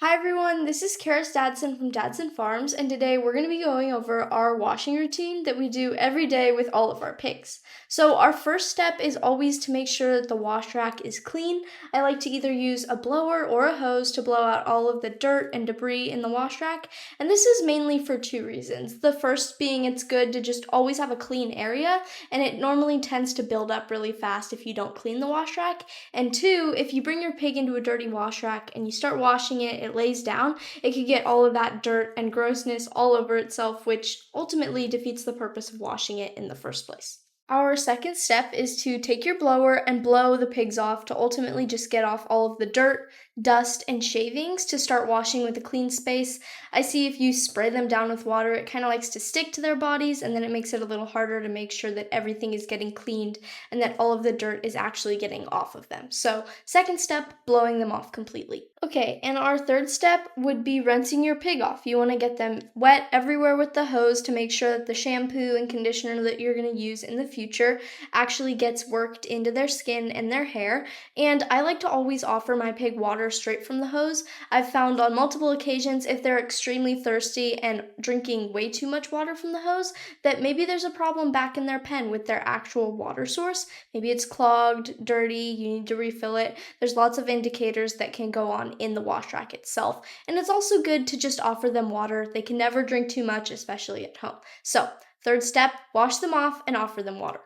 Hi everyone, this is Karis Dadson from Dadson Farms, and today we're going to be going over our washing routine that we do every day with all of our pigs. So our first step is always to make sure that the wash rack is clean. I like to either use a blower or a hose to blow out all of the dirt and debris in the wash rack, and this is mainly for two reasons. The first being it's good to just always have a clean area, and it normally tends to build up really fast if you don't clean the wash rack. And two, if you bring your pig into a dirty wash rack and you start washing it lays down, it could get all of that dirt and grossness all over itself, which ultimately defeats the purpose of washing it in the first place. Our second step is to take your blower and blow the pigs off to ultimately just get off all of the dirt, dust, and shavings to start washing with a clean space. I see if you spray them down with water, it kind of likes to stick to their bodies, and then it makes it a little harder to make sure that everything is getting cleaned and that all of the dirt is actually getting off of them. So, second step, blowing them off completely. Okay, and our third step would be rinsing your pig off. You want to get them wet everywhere with the hose to make sure that the shampoo and conditioner that you're going to use in the future actually gets worked into their skin and their hair. And I like to always offer my pig water straight from the hose. I've found on multiple occasions if they're extremely thirsty and drinking way too much water from the hose, that maybe there's a problem back in their pen with their actual water source. Maybe it's clogged, dirty, you need to refill it. There's lots of indicators that can go on in the wash rack itself. And it's also good to just offer them water. They can never drink too much, especially at home. So, third step, wash them off and offer them water.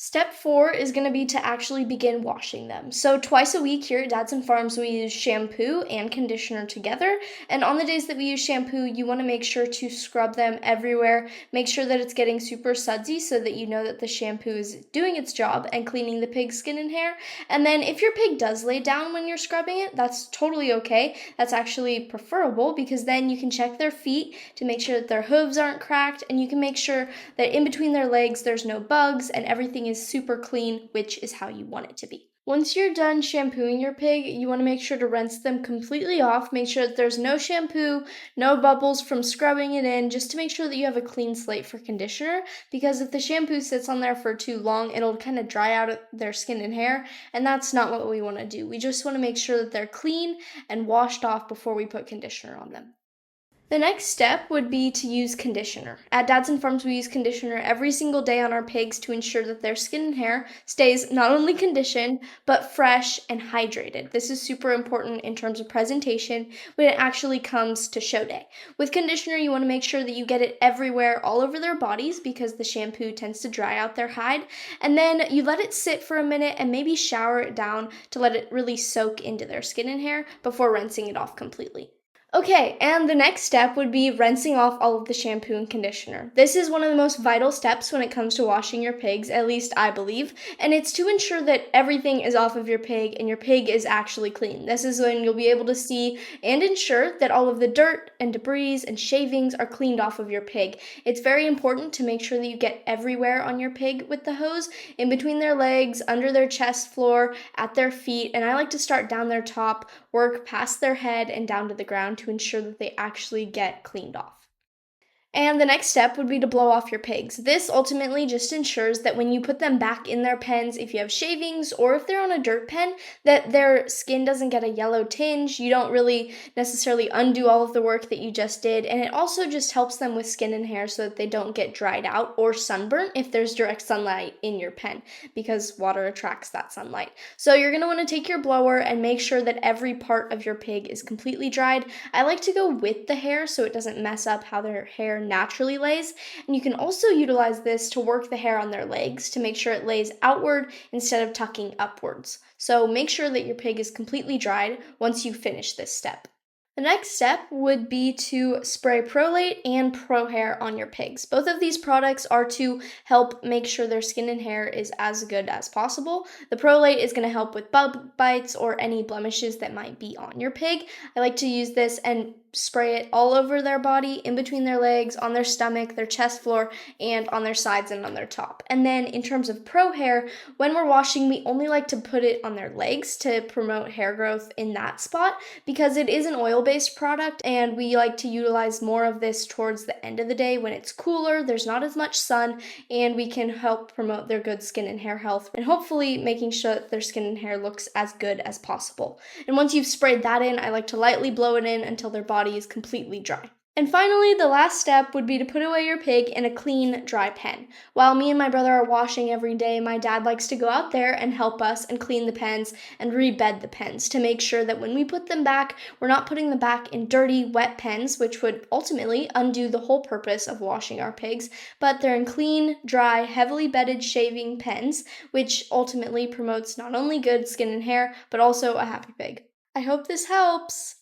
Step 4 is going to be to actually begin washing them. So twice a week here at Dadson Farms, we use shampoo and conditioner together. And on the days that we use shampoo, you want to make sure to scrub them everywhere. Make sure that it's getting super sudsy so that you know that the shampoo is doing its job and cleaning the pig's skin and hair. And then if your pig does lay down when you're scrubbing it, that's totally okay. That's actually preferable because then you can check their feet to make sure that their hooves aren't cracked, and you can make sure that in between their legs there's no bugs and everything is super clean, which is how you want it to be. Once you're done shampooing your pig, you want to make sure to rinse them completely off. Make sure that there's no shampoo, no bubbles from scrubbing it in, just to make sure that you have a clean slate for conditioner, because if the shampoo sits on there for too long, it'll kind of dry out their skin and hair, and that's not what we want to do. We just want to make sure that they're clean and washed off before we put conditioner on them. The next step would be to use conditioner. At Dadson Farms, we use conditioner every single day on our pigs to ensure that their skin and hair stays not only conditioned, but fresh and hydrated. This is super important in terms of presentation when it actually comes to show day. With conditioner, you want to make sure that you get it everywhere, all over their bodies, because the shampoo tends to dry out their hide. And then you let it sit for a minute and maybe shower it down to let it really soak into their skin and hair before rinsing it off completely. Okay, and the next step would be rinsing off all of the shampoo and conditioner. This is one of the most vital steps when it comes to washing your pigs, at least I believe, and it's to ensure that everything is off of your pig and your pig is actually clean. This is when you'll be able to see and ensure that all of the dirt and debris and shavings are cleaned off of your pig. It's very important to make sure that you get everywhere on your pig with the hose, in between their legs, under their chest floor, at their feet, and I like to start down their top, work past their head and down to the ground to ensure that they actually get cleaned off. And the next step would be to blow off your pigs. This ultimately just ensures that when you put them back in their pens, if you have shavings or if they're on a dirt pen, that their skin doesn't get a yellow tinge. You don't really necessarily undo all of the work that you just did. And it also just helps them with skin and hair so that they don't get dried out or sunburnt if there's direct sunlight in your pen, because water attracts that sunlight. So you're going to want to take your blower and make sure that every part of your pig is completely dried. I like to go with the hair so it doesn't mess up how their hair naturally lays, and you can also utilize this to work the hair on their legs to make sure it lays outward instead of tucking upwards. So make sure that your pig is completely dried once you finish this step. The next step would be to spray ProLate and ProHair on your pigs. Both of these products are to help make sure their skin and hair is as good as possible. The ProLate is going to help with bug bites or any blemishes that might be on your pig. I like to use this and spray it all over their body, in between their legs, on their stomach, their chest floor, and on their sides and on their top. And then in terms of ProHair, when we're washing, we only like to put it on their legs to promote hair growth in that spot because it is an oil oil-based product, and we like to utilize more of this towards the end of the day when it's cooler, there's not as much sun, and we can help promote their good skin and hair health, and hopefully making sure that their skin and hair looks as good as possible. And once you've sprayed that in, I like to lightly blow it in until their body is completely dry. And finally, the last step would be to put away your pig in a clean, dry pen. While me and my brother are washing every day, my dad likes to go out there and help us and clean the pens and rebed the pens to make sure that when we put them back, we're not putting them back in dirty, wet pens, which would ultimately undo the whole purpose of washing our pigs, but they're in clean, dry, heavily bedded shaving pens, which ultimately promotes not only good skin and hair, but also a happy pig. I hope this helps!